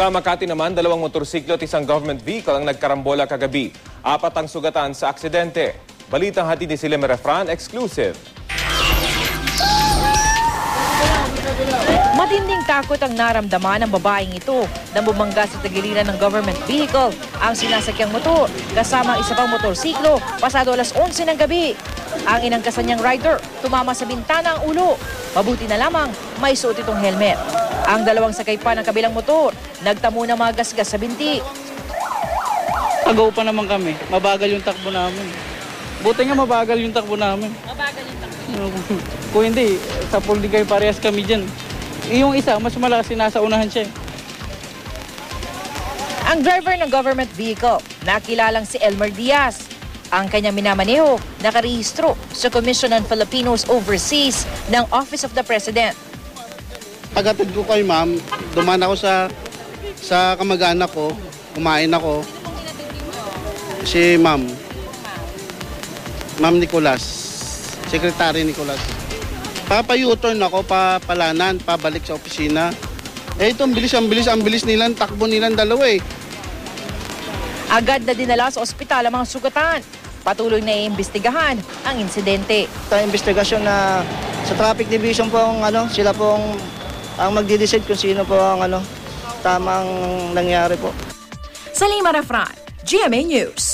Sa Makati naman, 2 motorsiklo at isang government vehicle ang nagkarambola kagabi. 4 ang sugatan sa aksidente. Balitang hatid ni Silem Refran, exclusive. Matinding takot ang naramdaman ng babaeng ito nang bumangga sa tagiliran ng government vehicle ang sinasakyang motor kasama ang isa pang motorsiklo pasado alas 11 ng gabi. Ang inangkasan niyang rider tumama sa bintana ang ulo. Mabuti na lamang may suot itong helmet. Ang 2 sakay pa ng kabilang motor nagtamo na mga gasgas sa binti. Agaw pa naman kami. Mabagal yung takbo namin. Buti nga mabagal yung takbo namin. Mabagal yung takbo. Kung hindi, sa Puldigay parehas kami dyan. Yung isa, mas malakas nasa unahan siya. Ang driver ng government vehicle, nakilalang si Elmer Diaz. Ang kanyang minamaneho, nakarehistro sa Commission on Filipinos Overseas ng Office of the President. Paghatid ko kay ma'am, dumaan ako sa kamag-anak ko, kumain ako. Si ma'am Nicolas, Secretary Nicolas. Papa-U-turn ako, papalanan, pabalik sa opisina. Ito, ang bilis nilang, takbo nilang dalawa eh. Agad na dinala sa ospital ang mga sugatan. Patuloy na iimbestigahan ang insidente. Sa investigasyon na sa traffic division po sila pong ang magdi-decide kung sino po ang tamang nangyari po. Salima Refran, GMA News.